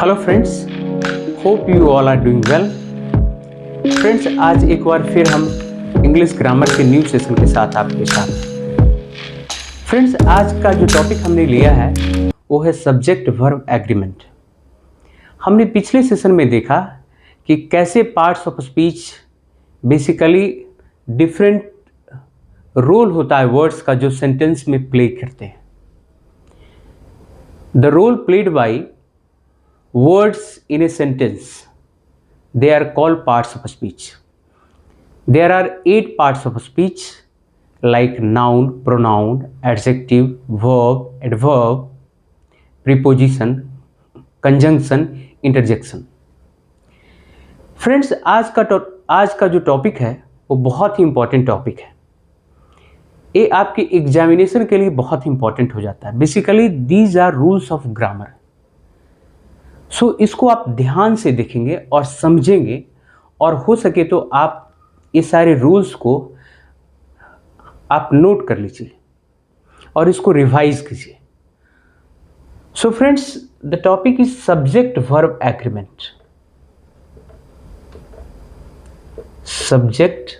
Hello friends, hope you all are doing well. Friends, आज एक बार फिर हम इंग्लिश ग्रामर के न्यू सेशन के साथ आपके साथ हैं। फ्रेंड्स, आज का जो टॉपिक हमने लिया है वो है सब्जेक्ट वर्ब एग्रीमेंट। हमने पिछले सेशन में देखा कि कैसे parts of speech basically different role होता है वर्ड्स का जो सेंटेंस में प्ले करते हैं। The role played by words in a sentence, they are called parts of speech. There are 8 parts of speech like noun, pronoun, adjective, verb, adverb, preposition, conjunction, interjection. Friends, आज का जो topic है वो बहुत ही important topic है। ये आपके examination के लिए बहुत इंपॉर्टेंट हो जाता है। Basically these are rules of grammar. इसको आप ध्यान से देखेंगे और समझेंगे, और हो सके तो आप ये सारे रूल्स को आप नोट कर लीजिए और इसको रिवाइज कीजिए। So friends, the topic is subject verb agreement. Subject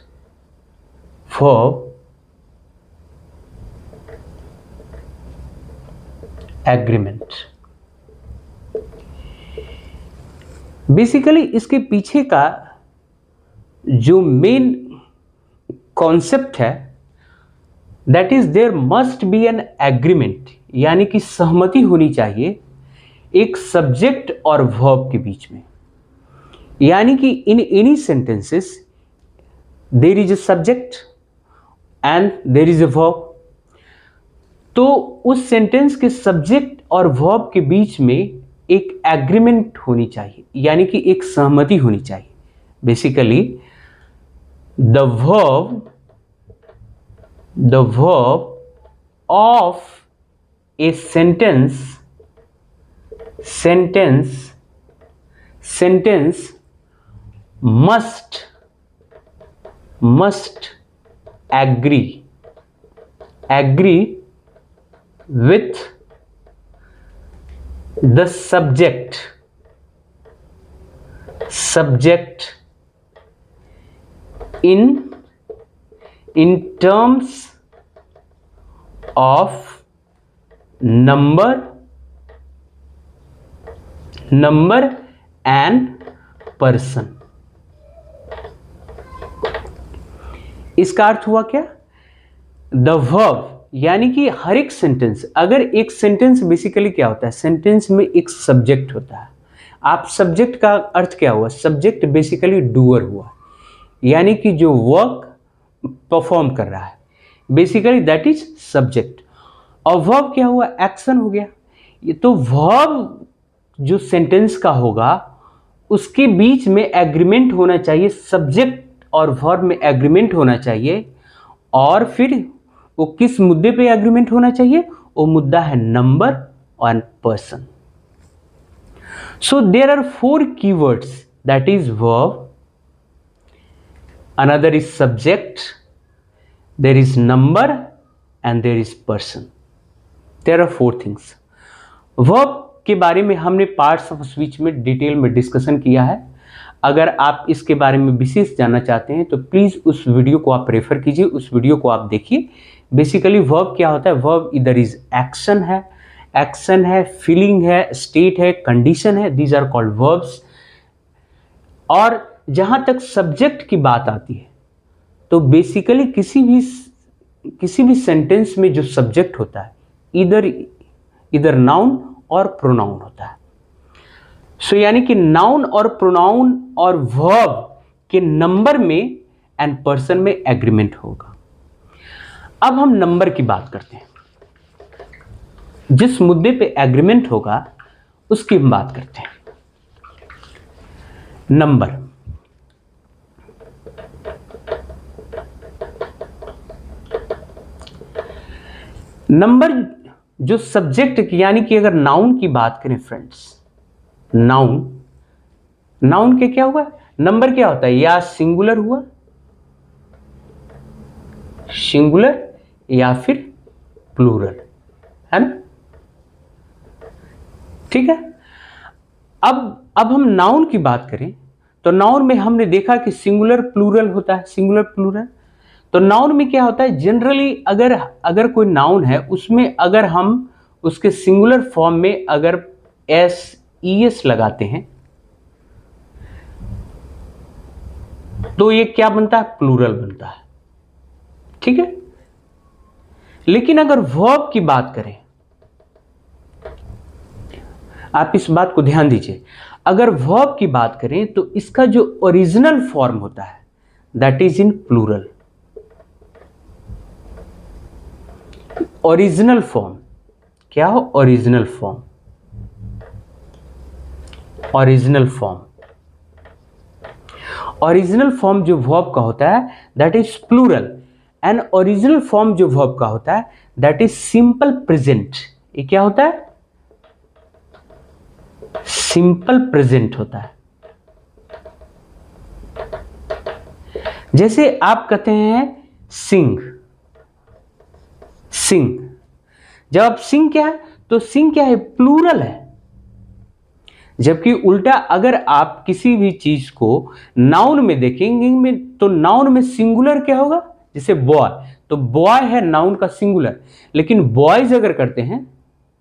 verb agreement. Basically इसके पीछे का जो मेन कॉन्सेप्ट है that is there must be an agreement, यानी कि सहमति होनी चाहिए एक सब्जेक्ट और वर्ब के बीच में। यानी कि in any sentences there is a subject and there is a verb. तो उस सेंटेंस के सब्जेक्ट और वर्ब के बीच में एक एग्रीमेंट होनी चाहिए, यानी कि एक सहमति होनी चाहिए। Basically the verb of a sentence must agree with the subject in terms of number and person। इसका अर्थ हुआ क्या? द वर्ब यानी कि हर एक सेंटेंस, अगर एक सेंटेंस बेसिकली क्या होता है, सेंटेंस में एक सब्जेक्ट होता है। आप सब्जेक्ट का अर्थ क्या हुआ? सब्जेक्ट बेसिकली डूअर हुआ, यानी कि जो वर्क परफॉर्म कर रहा है, बेसिकली दैट इज सब्जेक्ट। और वर्ब क्या हुआ? एक्शन हो गया। ये तो वर्ब जो सेंटेंस का होगा उसके बीच में एग्रीमेंट होना चाहिए, सब्जेक्ट और वर्ब में एग्रीमेंट होना चाहिए। और फिर वो किस मुद्दे पे एग्रीमेंट होना चाहिए? वो मुद्दा है नंबर और person. So there are 4 keywords, that is verb, another is subject, there is number and there is person. There are 4 things. verb के बारे में हमने पार्ट्स ऑफ स्पीच में डिटेल में डिस्कशन किया है। अगर आप इसके बारे में विशेष जानना चाहते हैं तो प्लीज़ उस वीडियो को आप रेफर कीजिए, उस वीडियो को आप देखिए। बेसिकली वर्ब क्या होता है? वर्ब इधर इज एक्शन है, फीलिंग है, स्टेट है, कंडीशन है, दीज आर कॉल्ड वर्ब्स। और जहां तक सब्जेक्ट की बात आती है तो बेसिकली किसी भी सेंटेंस में जो सब्जेक्ट होता है इधर नाउन और प्रोनाउन होता है। सो यानी कि नाउन और प्रोनाउन और वर्ब के नंबर में एंड पर्सन में एग्रीमेंट होगा। अब हम नंबर की बात करते हैं। जिस मुद्दे पे एग्रीमेंट होगा उसकी हम बात करते हैं। नंबर जो सब्जेक्ट की, यानी कि अगर नाउन की बात करें फ्रेंड्स, नाउन के क्या हुआ? नंबर क्या होता है? या सिंगुलर हुआ, या फिर प्लूरल, है ना? ठीक है। अब हम नाउन की बात करें तो नाउन में हमने देखा कि सिंगुलर प्लूरल होता है, सिंगुलर प्लूरल। तो नाउन में क्या होता है, जनरली अगर कोई नाउन है उसमें अगर हम उसके सिंगुलर फॉर्म में अगर एस ई एस लगाते हैं तो ये क्या बनता है, प्लूरल बनता है। ठीक है, लेकिन अगर वर्ब की बात करें, आप इस बात को ध्यान दीजिए, अगर वर्ब की बात करें तो इसका जो ओरिजिनल फॉर्म होता है that is in plural. Original form क्या हो, original form, original form, original form जो वर्ब का होता है that is plural. And original form जो वर्ब का होता है दैट इज सिंपल प्रेजेंट। ये क्या होता है, सिंपल प्रेजेंट होता है। जैसे आप कहते हैं सिंग, सिंग, जब आप सिंग क्या है तो सिंग क्या है, प्लूरल है। जबकि उल्टा अगर आप किसी भी चीज को नाउन में देखेंगे में तो नाउन में सिंगुलर क्या होगा, जैसे बॉय, तो बॉय है नाउन का सिंगुलर, लेकिन बॉयज अगर करते हैं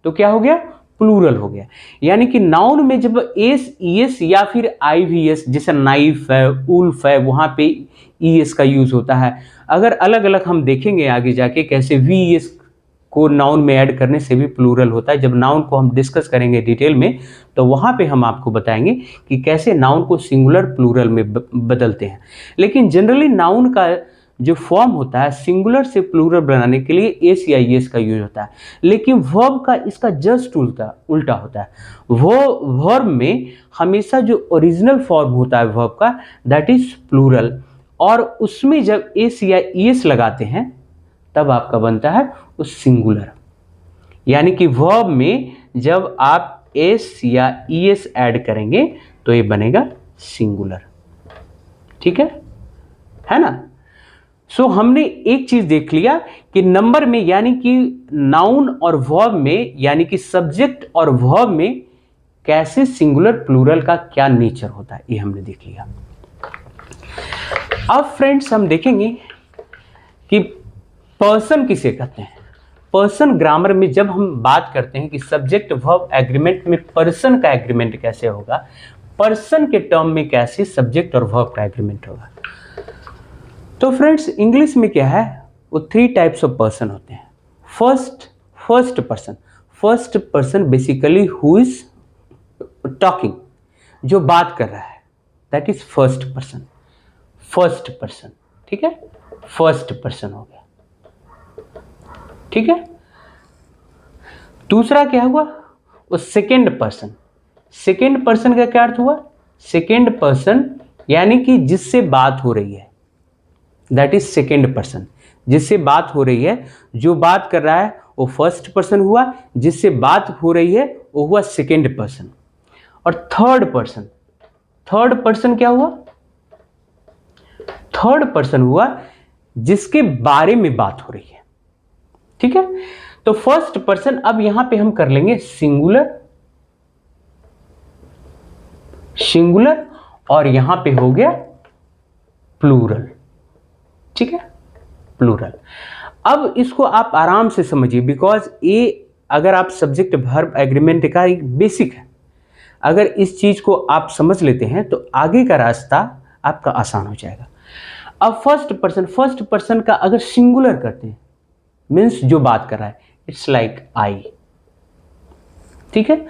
तो क्या हो गया, प्लूरल हो गया। यानी कि नाउन में जब एस ई एस या फिर आई वी एस, जैसे नाइफ है, उल्फ है, वहां पे ई एस का यूज होता है। अगर अलग अलग हम देखेंगे आगे जाके कैसे वी एस को नाउन में ऐड करने से भी प्लूरल होता है। जब नाउन को हम डिस्कस करेंगे डिटेल में तो वहां पे हम आपको बताएंगे कि कैसे नाउन को सिंगुलर प्लूरल में बदलते हैं। लेकिन जनरली नाउन का जो फॉर्म होता है सिंगुलर से प्लूरल बनाने के लिए एस या एस का यूज होता है। लेकिन वर्ब का इसका जस्ट उल्टा होता है। वो वर्ब में हमेशा जो ओरिजिनल फॉर्म होता है वर्ब का दैट इज प्लूरल, और उसमें जब एस या एस लगाते हैं तब आपका बनता है वो सिंगुलर। यानी कि वर्ब में जब आप एस या ई एस ऐड करेंगे तो ये बनेगा सिंगुलर। ठीक है ना। सो हमने एक चीज देख लिया कि नंबर में यानी कि नाउन और वर्ब में यानी कि सब्जेक्ट और वर्ब में कैसे सिंगुलर प्लूरल का क्या नेचर होता है, ये हमने देख लिया। अब फ्रेंड्स हम देखेंगे कि पर्सन किसे कहते हैं। पर्सन ग्रामर में जब हम बात करते हैं कि सब्जेक्ट वर्ब एग्रीमेंट में पर्सन का एग्रीमेंट कैसे होगा, पर्सन के टर्म में कैसे सब्जेक्ट और वर्ब का एग्रीमेंट होगा। तो फ्रेंड्स इंग्लिश में क्या है, वो 3 टाइप्स ऑफ पर्सन होते हैं। First person, first person basically who is talking, जो बात कर रहा है, that is first person, first person. ठीक है, फर्स्ट पर्सन हो गया। ठीक है, दूसरा क्या हुआ, वो सेकेंड पर्सन। सेकेंड पर्सन का क्या अर्थ हुआ, सेकेंड पर्सन यानी कि जिससे बात हो रही है, दैट इज सेकेंड पर्सन। जिससे बात हो रही है, जो बात कर रहा है वो फर्स्ट पर्सन हुआ, जिससे बात हो रही है वो हुआ सेकेंड पर्सन। और थर्ड पर्सन, थर्ड पर्सन क्या हुआ, थर्ड पर्सन हुआ जिसके बारे में बात हो रही है। ठीक है, तो फर्स्ट पर्सन अब यहां पे हम कर लेंगे सिंगुलर, सिंगुलर, और यहां पे हो गया प्लूरल। ठीक है, प्लूरल। अब इसको आप आराम से समझिए, बिकॉज ये अगर आप सब्जेक्ट वर्ब एग्रीमेंट का एक बेसिक है, अगर इस चीज को आप समझ लेते हैं तो आगे का रास्ता आपका आसान हो जाएगा। अब फर्स्ट पर्सन का अगर सिंगुलर करते हैं मीन्स जो बात कर रहा है, इट्स लाइक आई। ठीक है,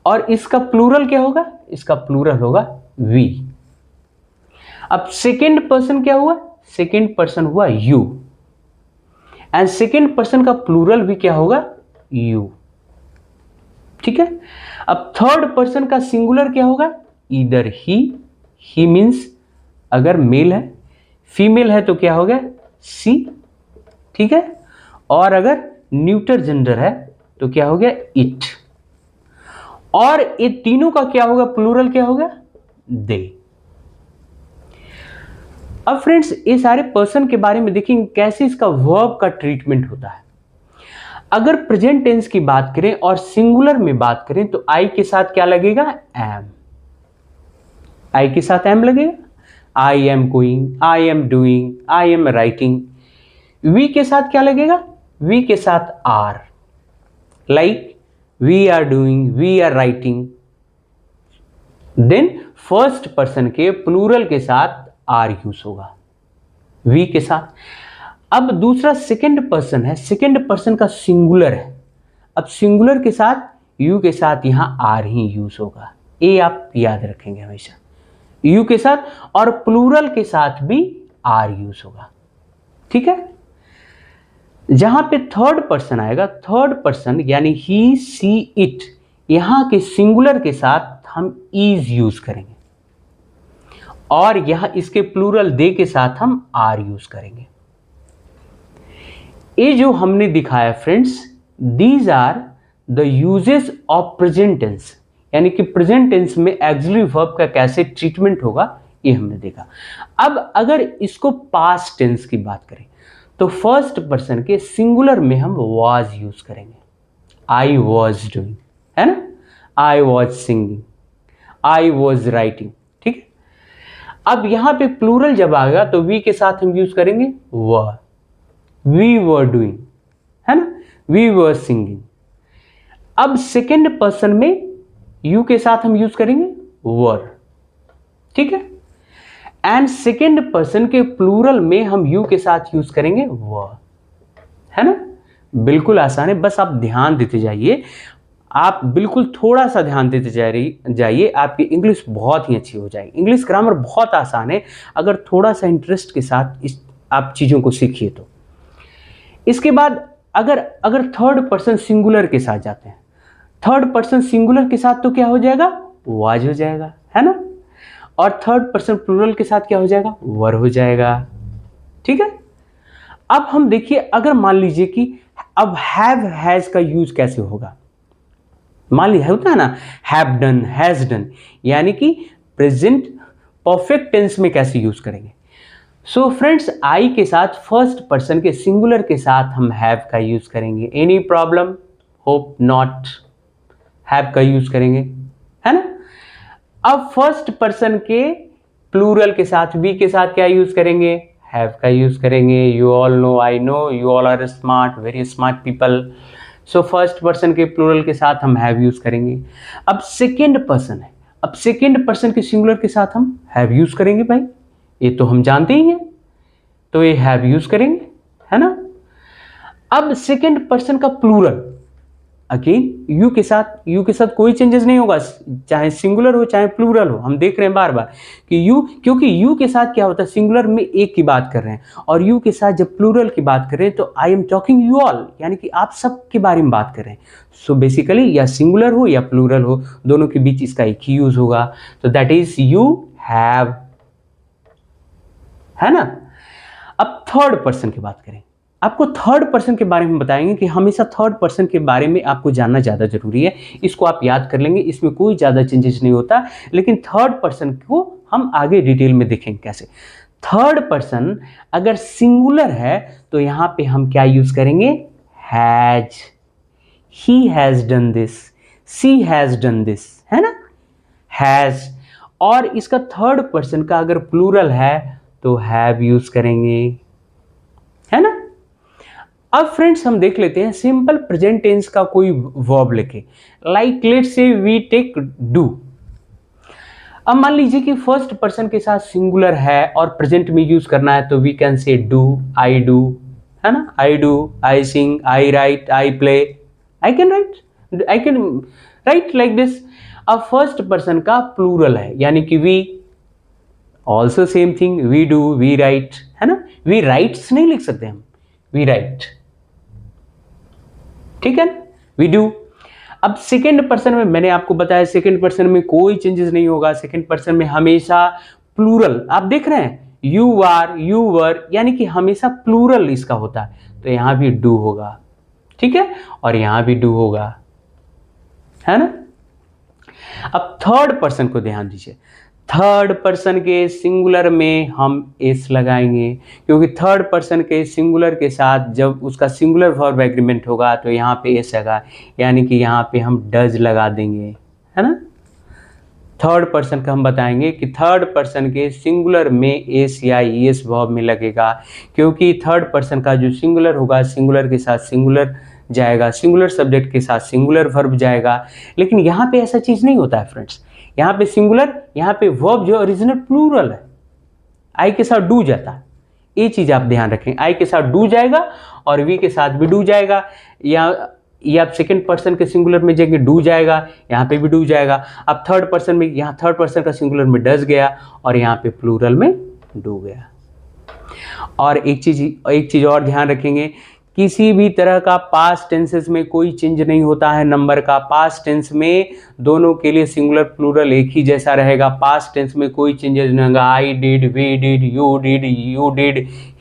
और इसका प्लूरल क्या होगा, इसका प्लूरल होगा वी। अब सेकेंड पर्सन क्या हुआ, सेकेंड पर्सन हुआ यू, एंड सेकेंड पर्सन का प्लूरल भी क्या होगा, यू। ठीक है, अब थर्ड पर्सन का सिंगुलर क्या होगा, इधर ही मीन्स अगर मेल है, फीमेल है तो क्या होगा, सी। ठीक है, और अगर न्यूटर जेंडर है तो क्या हो गया, इट। और ये तीनों का क्या होगा, प्लूरल क्या होगा, दे। अब फ्रेंड्स ये सारे पर्सन के बारे में देखेंगे कैसे इसका वर्ब का ट्रीटमेंट होता है। अगर प्रेजेंट टेंस की बात करें और सिंगुलर में बात करें तो आई के साथ क्या लगेगा? एम। आई के साथ एम लगेगा। I am going, I am doing, I am writing. We के साथ क्या लगेगा? वी के साथ are, like we are doing, we are writing. Then first person के प्लूरल के साथ आर यूज होगा वी के साथ। अब दूसरा सेकंड पर्सन है, सेकंड पर्सन का सिंगुलर है। अब सिंगुलर के साथ यू के साथ यहां आर ही यूज होगा। ये आप याद रखेंगे हमेशा, यू के साथ, और प्लूरल के साथ भी आर यूज होगा। ठीक है। जहां पे थर्ड पर्सन आएगा, थर्ड पर्सन यानी ही, सी, इट, यहां के सिंगुलर के साथ हम इज यूज करेंगे, और यहां इसके प्लूरल दे के साथ हम आर यूज करेंगे। ये जो हमने दिखाया friends, these are the uses of present tense, यानी कि प्रेजेंट टेंस में ऑक्सिलरी वर्ब का कैसे ट्रीटमेंट होगा ये हमने देखा। अब अगर इसको पास्ट टेंस की बात करें तो फर्स्ट पर्सन के सिंगुलर में हम वाज यूज करेंगे। आई वॉज डूइंग, है ना, I was singing, I was writing. ठीक है। अब यहां पे प्लूरल जब आएगा तो वी के साथ हम यूज करेंगे वर, वी वर डूइंग, है ना, वी वर सिंगिंग। अब सेकेंड पर्सन में यू के साथ हम यूज करेंगे वर। ठीक है। एंड सेकेंड पर्सन के प्लूरल में हम यू के साथ यूज करेंगे वर, है ना। बिल्कुल आसान है, बस आप ध्यान देते जाइए, आप बिल्कुल थोड़ा सा ध्यान देते जाइए, आपकी इंग्लिश बहुत ही अच्छी हो जाएगी। इंग्लिश ग्रामर बहुत आसान है, अगर थोड़ा सा इंटरेस्ट के साथ इस आप चीज़ों को सीखिए तो। इसके बाद अगर थर्ड पर्सन सिंगुलर के साथ जाते हैं, थर्ड पर्सन सिंगुलर के साथ तो क्या हो जाएगा? वाज हो जाएगा, है ना। और थर्ड पर्सन प्लूरल के साथ क्या हो जाएगा? वर हो जाएगा। ठीक है। अब हम देखिए, अगर मान लीजिए कि अब हैव हैज का यूज कैसे होगा। मान लीजिए होता है ना, हैव डन, हैज डन, यानी कि प्रेजेंट परफेक्ट टेंस में कैसे यूज करेंगे। सो फ्रेंड्स, आई के साथ फर्स्ट पर्सन के सिंगुलर के साथ हम हैव का यूज करेंगे। Any problem? Hope not. Have का यूज करेंगे, है ना। अब फर्स्ट पर्सन के प्लूरल के साथ, वी के साथ क्या यूज करेंगे? हैव का यूज करेंगे। You all know, I know, you all are smart, very smart people. So first person के प्लूरल के साथ हम हैव यूज करेंगे। अब सेकेंड पर्सन है, अब सेकेंड पर्सन के सिंगुलर के साथ हम हैव यूज करेंगे। भाई ये तो हम जानते ही हैं, तो ये हैव यूज करेंगे, है ना। अब सेकेंड पर्सन का प्लूरल, अगेन यू के साथ कोई चेंजेस नहीं होगा, चाहे सिंगुलर हो चाहे प्लूरल हो। हम देख रहे हैं बार बार कि यू, क्योंकि यू के साथ क्या होता है, सिंगुलर में एक की बात कर रहे हैं, और यू के साथ जब प्लूरल की बात कर रहे हैं तो I am talking you all, यानी कि आप सब के बारे में बात कर रहे हैं। सो बेसिकली या सिंगुलर हो या प्लूरल हो, दोनों के बीच इसका एक ही यूज होगा, तो दैट इज यू हैव, है ना। अब थर्ड पर्सन की बात करें, आपको थर्ड पर्सन के बारे में बताएंगे कि हमेशा थर्ड पर्सन के बारे में आपको जानना ज़्यादा जरूरी है। इसको आप याद कर लेंगे, इसमें कोई ज़्यादा चेंजेस नहीं होता, लेकिन थर्ड पर्सन को हम आगे डिटेल में देखेंगे कैसे। थर्ड पर्सन अगर सिंगुलर है तो यहां पे हम क्या यूज करेंगे? Has. He has done this, she has done this, है ना, हैज। और इसका थर्ड पर्सन का अगर प्लूरल है तो हैव यूज करेंगे, है ना। अब फ्रेंड्स हम देख लेते हैं सिंपल प्रेजेंट टेंस का कोई वर्ब लेके, like let's say we take do. अब मान लीजिए कि फर्स्ट पर्सन के साथ सिंगुलर है और प्रेजेंट में यूज करना है, तो we can say do, I do, है ना, I do, I sing, I write, I play, I can write like this. अब फर्स्ट पर्सन का प्लूरल है, यानी कि we, also same thing, we do, we write, है ना। वी राइट्स नहीं लिख सकते हम, वी राइट, ठीक है, वी डू। अब सेकेंड पर्सन में मैंने आपको बताया, सेकेंड पर्सन में कोई चेंजेस नहीं होगा, सेकेंड पर्सन में हमेशा प्लूरल, आप देख रहे हैं यू आर, यू वर, यानी कि हमेशा प्लूरल इसका होता है, तो यहां भी डू होगा, ठीक है, और यहां भी डू होगा, है ना। अब थर्ड पर्सन को ध्यान दीजिए, थर्ड पर्सन के सिंगुलर में हम एस लगाएंगे, क्योंकि थर्ड पर्सन के सिंगुलर के साथ जब उसका सिंगुलर वर्ब एग्रीमेंट होगा तो यहाँ पे एस लगा, यानी कि यहाँ पे हम डज लगा देंगे, है ना। थर्ड पर्सन का हम बताएंगे कि थर्ड पर्सन के सिंगुलर में एस या एस वर्ब में लगेगा, क्योंकि थर्ड पर्सन का जो सिंगुलर होगा सिंगुलर के साथ सिंगुलर जाएगा, सिंगुलर सब्जेक्ट के साथ सिंगुलर वर्ब जाएगा। लेकिन यहाँ पे ऐसा चीज़ नहीं होता है फ्रेंड्स, यहाँ पे सिंगुलर, यहाँ पे वर्ब जो ओरिजिनल प्लूरल है, आई के साथ डू जाता है। ये चीज़ आप ध्यान रखें, आई के साथ डू जाएगा और वी के साथ भी डू जाएगा, या आप सेकंड पर्सन के सिंगुलर में जाएंगे डू जाएगा, यहाँ पे भी डू जाएगा। अब थर्ड पर्सन में, यहाँ थर्ड पर्सन का सिंगुलर में डज गया और यहाँ पे प्लूरल में डू गया। और एक चीज़ और ध्यान रखेंगे, किसी भी तरह का पास्ट टेंसेस में कोई चेंज नहीं होता है नंबर का। पास्ट टेंस में दोनों के लिए सिंगुलर प्लूरल एक ही जैसा रहेगा, पास्ट टेंस में कोई चेंजेस नहीं होगा। I did, we did, you did,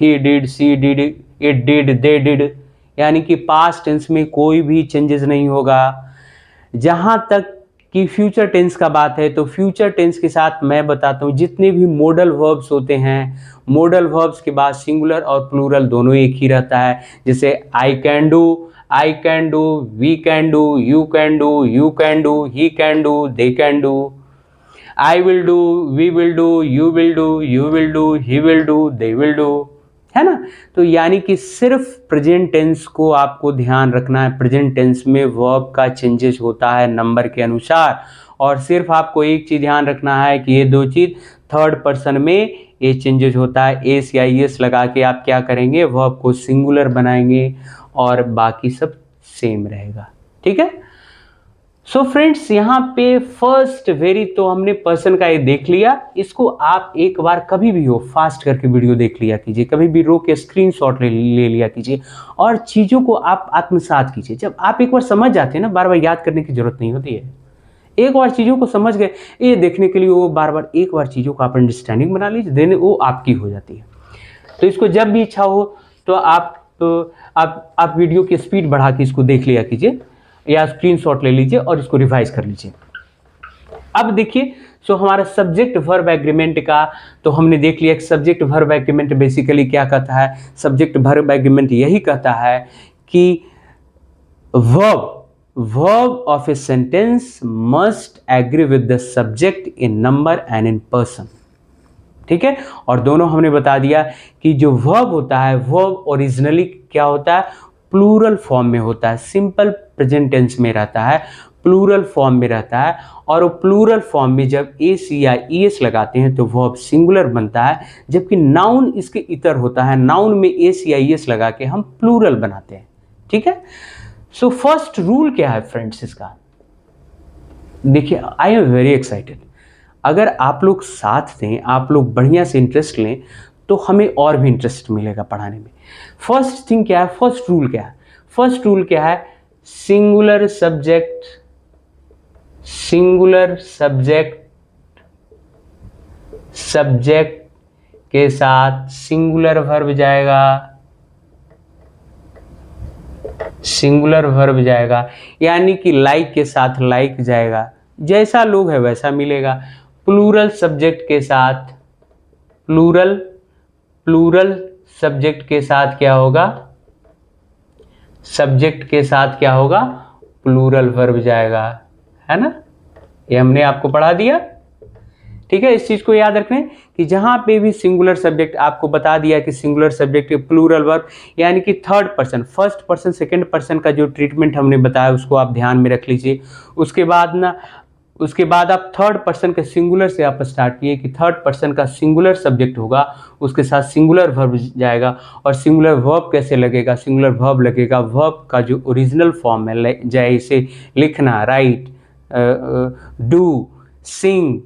he did, she did, it did, they did, यानी कि पास्ट टेंस में कोई भी चेंजेस नहीं होगा। जहाँ तक कि फ्यूचर टेंस का बात है तो फ्यूचर टेंस के साथ मैं बताता हूँ, जितने भी मोडल वर्ब्स होते हैं, मोडल वर्ब्स के बाद सिंगुलर और प्लूरल दोनों एक ही रहता है। जैसे I can do, we can do, you can do, he can do, they can do, I will do, we will do, you will do, he will do, they will do, है ना। तो यानी कि सिर्फ प्रेजेंट टेंस को आपको ध्यान रखना है, प्रेजेंट टेंस में वर्ब का चेंजेस होता है नंबर के अनुसार। और सिर्फ आपको एक चीज़ ध्यान रखना है कि ये दो चीज़, थर्ड पर्सन में ये चेंजेस होता है, एस या एस लगा के आप क्या करेंगे, वर्ब को सिंगुलर बनाएंगे और बाकी सब सेम रहेगा, ठीक है। सो फ्रेंड्स, यहाँ पे फर्स्ट वेरी तो हमने पर्सन का ये देख लिया। इसको आप एक बार कभी भी हो फास्ट करके वीडियो देख लिया कीजिए, कभी भी रो के स्क्रीनशॉट ले लिया कीजिए और चीज़ों को आप आत्मसात कीजिए। जब आप एक बार समझ जाते हैं ना, बार बार याद करने की जरूरत नहीं होती है। एक बार चीज़ों को समझ गए, ये देखने के लिए वो बार बार एक बार चीज़ों को आप अंडरस्टैंडिंग बना लीजिए, देने वो आपकी हो जाती है। तो इसको जब भी इच्छा हो तो आप वीडियो की स्पीड बढ़ा के इसको देख लिया कीजिए या स्क्रीनशॉट ले लीजिए और इसको रिवाइज कर लीजिए। अब देखिए, सो हमारा सब्जेक्ट वर्ब एग्रीमेंट का तो हमने देख लिया कि सब्जेक्ट वर्ब एग्रीमेंट बेसिकली क्या कहता है। सब्जेक्ट वर्ब एग्रीमेंट यही कहता है कि verb of a sentence must agree with the subject in number and in person, ठीक है। और दोनों हमने बता दिया कि जो वर्ब होता है, वर्ब ओरिजिनली क्या होता है, प्लूरल फॉर्म में होता है, सिंपल प्रेजेंट टेंस में रहता है, प्लूरल फॉर्म में रहता है। और वो प्लूरल फॉर्म में जब एस या ईएस लगाते हैं तो वर्ब सिंगुलर बनता है, जबकि नाउन इसके इतर होता है, नाउन में एस या ईएस लगा के हम प्लूरल बनाते हैं, ठीक है। सो फर्स्ट रूल क्या है फ्रेंड्स इसका, देखिए, आई एम वेरी एक्साइटेड। अगर आप लोग साथ दें, आप लोग बढ़िया से इंटरेस्ट लें तो हमें और भी इंटरेस्ट मिलेगा पढ़ाने में। फर्स्ट थिंग क्या है, फर्स्ट रूल क्या है, फर्स्ट रूल क्या है, सिंगुलर सब्जेक्ट के साथ सिंगुलर वर्ब जाएगा, यानी कि लाइक के साथ लाइक जाएगा, जैसा लोग है वैसा मिलेगा। प्लूरल सब्जेक्ट के साथ प्लूरल सब्जेक्ट के साथ क्या होगा, सब्जेक्ट के साथ क्या होगा, प्लूरल वर्ब जाएगा, है ना। ये हमने आपको पढ़ा दिया, ठीक है। इस चीज को याद रखें कि जहां पे भी सिंगुलर सब्जेक्ट, आपको बता दिया कि सिंगुलर सब्जेक्ट के प्लूरल वर्ब, यानी कि third person, first person, second person का जो ट्रीटमेंट हमने बताया उसको आप ध्यान में रख लीजिए। उसके बाद आप थर्ड पर्सन के सिंगुलर से आप स्टार्ट किए कि थर्ड पर्सन का सिंगुलर सब्जेक्ट होगा, उसके साथ सिंगुलर वर्ब जाएगा। और सिंगुलर वर्ब कैसे लगेगा, सिंगुलर वर्ब लगेगा वर्ब का जो ओरिजिनल फॉर्म है, जैसे लिखना, राइट, डू, सिंग,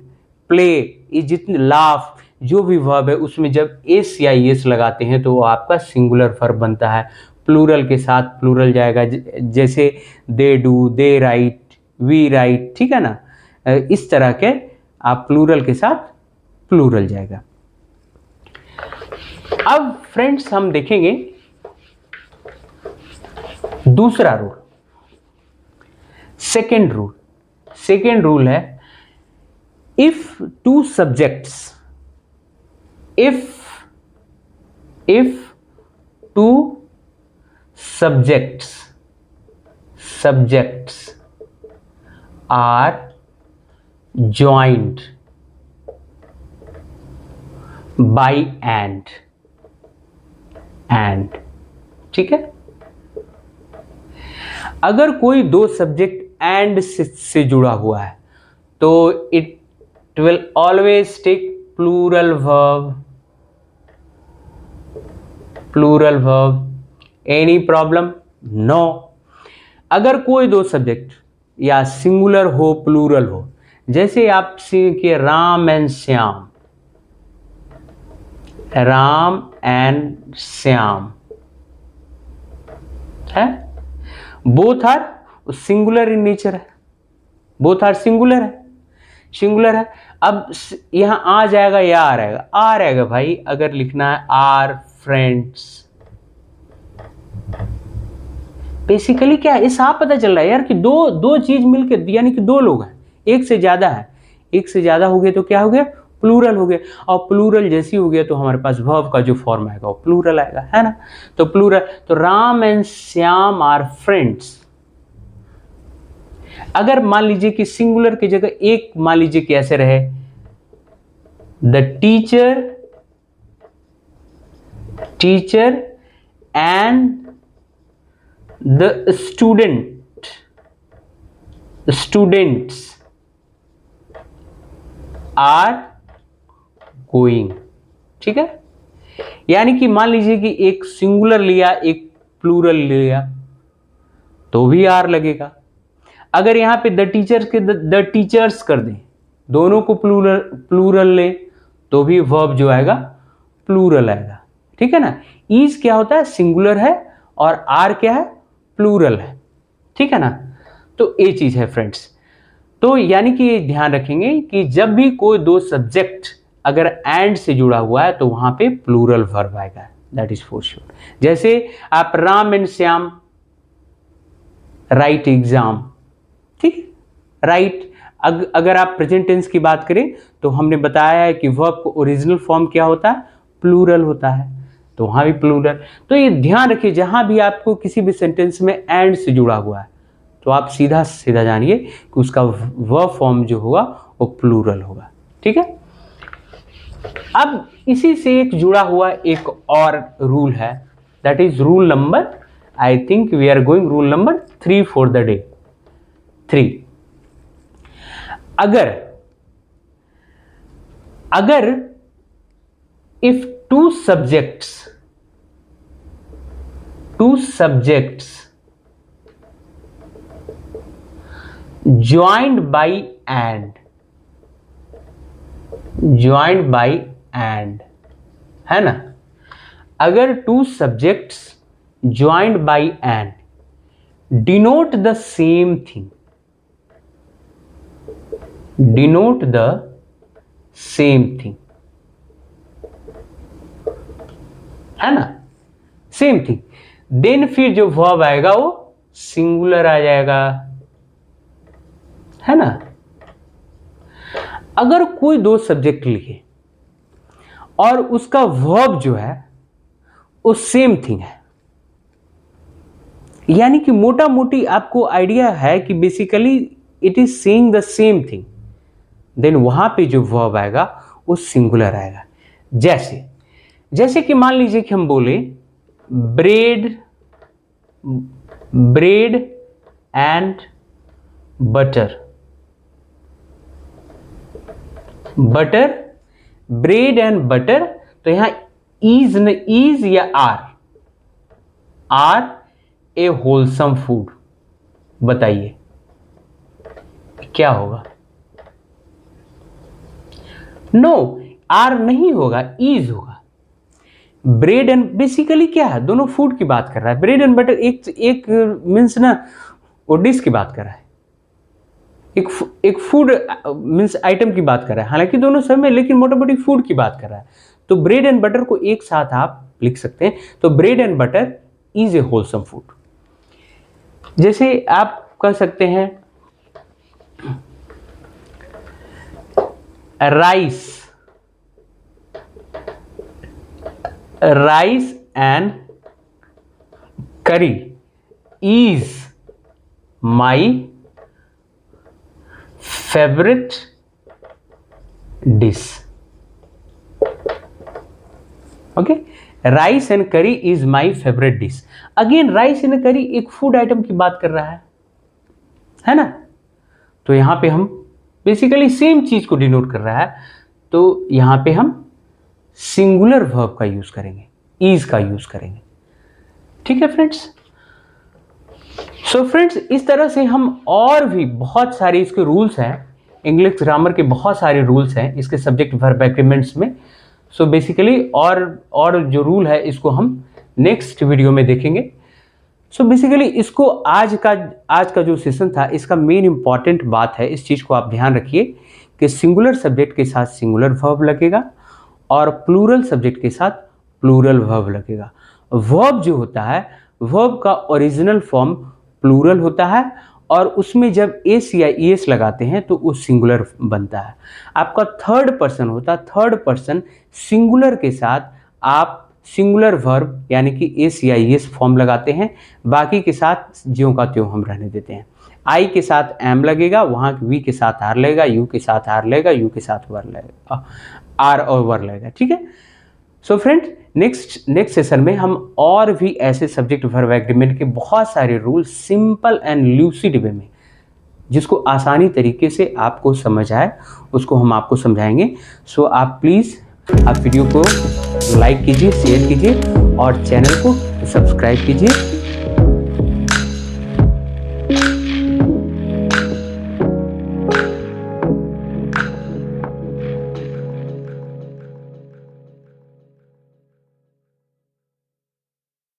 प्ले, ये जितने, लाफ, जो भी वर्ब है उसमें जब एस या एस लगाते हैं तो वो आपका सिंगुलर वर्ब बनता है। प्लूरल के साथ प्लूरल जाएगा, जैसे they do, they write, we write, ठीक है ना। इस तरह के आप प्लूरल के साथ प्लूरल जाएगा। अब फ्रेंड्स हम देखेंगे दूसरा रूल, सेकेंड रूल है if two subjects, if two subjects are joined by and, ठीक है, अगर कोई दो सब्जेक्ट एंड से जुड़ा हुआ है तो it will always take plural verb. Any problem? No. अगर कोई दो सब्जेक्ट या सिंगुलर हो प्लूरल हो, जैसे आप सीखिए राम एंड श्याम, राम एंड श्याम है, both are singular in nature है, बोथ आर सिंगुलर है. अब यहां आ जाएगा या आ रहेगा भाई, अगर लिखना है आर फ्रेंड्स. बेसिकली क्या है, इस आप पता चल रहा है यार कि दो चीज मिलकर, यानी कि दो लोग हैं, एक से ज्यादा है, एक से ज्यादा हो गया तो क्या हो गया, प्लूरल हो गया. और प्लूरल जैसी हो गया तो हमारे पास वर्ब का जो फॉर्म आएगा वो प्लूरल आएगा, है ना. तो प्लूरल, तो Ram and Shyam are friends. अगर मान लीजिए कि सिंगुलर की जगह एक, मान लीजिए कि ऐसे रहे, the teacher and the students are going. ठीक है, यानी कि मान लीजिए कि एक सिंगुलर लिया एक प्लूरल लिया तो भी आर लगेगा. अगर यहां पे द टीचर्स कर दें, दोनों को प्लूरल ले तो भी वर्ब जो आएगा प्लूरल आएगा. ठीक है ना. इज क्या होता है, सिंगुलर है, और आर क्या है, प्लूरल है. ठीक है ना. तो ये चीज है फ्रेंड्स. तो यानी कि ये ध्यान रखेंगे कि जब भी कोई दो सब्जेक्ट अगर एंड से जुड़ा हुआ है तो वहां पे प्लूरल वर्ब आएगा, दैट इज फॉर श्योर. जैसे आप Ram and Shyam right exam, ठीक, राइट. अगर आप प्रेजेंट टेंस की बात करें तो हमने बताया है कि वर्ब को ओरिजिनल फॉर्म क्या होता है, प्लूरल होता है, तो वहां भी प्लूरल. तो ये ध्यान रखिए, जहां भी आपको किसी भी सेंटेंस में एंड से जुड़ा हुआ है तो आप सीधा सीधा जानिए कि उसका वर्ब फॉर्म जो होगा वो प्लूरल होगा. ठीक है. अब इसी से एक जुड़ा हुआ एक और रूल है, that is rule number, I think we are going rule number 3 for the day. 3. अगर if two subjects joined by and, है ना. अगर two subjects joined by and denote the same thing, है ना, सेम थिंग, देन फिर जो verb आएगा वो सिंगुलर आ जाएगा, है ना. अगर कोई दो सब्जेक्ट लिखे और उसका वर्ब जो है वो सेम थिंग है, यानी कि मोटा मोटी आपको आइडिया है कि basically it is saying the same thing, then वहां पे जो वर्ब आएगा वो सिंगुलर आएगा. जैसे कि मान लीजिए कि हम बोले bread and butter, bread and butter, तो यहां इज या आर ए होलसम फूड. बताइए क्या होगा. नो, आर नहीं होगा, इज होगा. ब्रेड एंड, बेसिकली क्या है, दोनों फूड की बात कर रहा है. ब्रेड एंड बटर एक मीन्स ना वो डिश की बात कर रहा है, एक फूड मीन्स आइटम की बात कर रहा है, हालांकि दोनों सेम है लेकिन मोटा मोटी फूड की बात कर रहा है. तो ब्रेड एंड बटर को एक साथ आप लिख सकते हैं. तो bread and butter is a wholesome food. जैसे आप कह सकते हैं rice and curry is my favorite dish. Okay, rice and curry is my favourite dish. Again rice and curry एक फूड आइटम की बात कर रहा है ना. तो यहां पे हम बेसिकली सेम चीज को डिनोट कर रहा है. तो यहां पे हम सिंगुलर वर्ब का यूज करेंगे, इज का यूज करेंगे. ठीक है फ्रेंड्स. सो फ्रेंड्स, इस तरह से हम और भी बहुत सारे इसके रूल्स हैं, इंग्लिश ग्रामर के बहुत सारे रूल्स हैं इसके सब्जेक्ट वर्ब एग्रीमेंट्स में. सो बेसिकली और जो रूल है इसको हम नेक्स्ट वीडियो में देखेंगे. सो बेसिकली इसको आज का जो सेशन था इसका मेन इंपॉर्टेंट बात है, इस चीज़ को आप ध्यान रखिए कि सिंगुलर सब्जेक्ट के साथ सिंगुलर वर्ब लगेगा और प्लूरल सब्जेक्ट के साथ प्लूरल वर्ब लगेगा. वर्ब जो होता है, वर्ब का ओरिजिनल फॉर्म प्लूरल होता है और उसमें जब एस या ईएस लगाते हैं तो वो सिंगुलर बनता है. आपका थर्ड पर्सन होता है, थर्ड पर्सन सिंगुलर के साथ आप सिंगुलर वर्ब यानी कि एस या ईएस फॉर्म लगाते हैं, बाकी के साथ ज्यों का त्यों हम रहने देते हैं. आई के साथ एम लगेगा, वहाँ वी के साथ आर लगेगा, यू के साथ आर लगेगा, यू के साथ वर लगेगा, आर और वर लगेगा. ठीक है. सो फ्रेंड, नेक्स्ट सेशन में हम और भी ऐसे सब्जेक्ट वर्ब एग्रीमेंट के बहुत सारे रूल सिंपल एंड ल्यूसिड वे में, जिसको आसानी तरीके से आपको समझ आए, उसको हम आपको समझाएंगे. सो आप प्लीज़ आप वीडियो को लाइक कीजिए, शेयर कीजिए और चैनल को सब्सक्राइब कीजिए.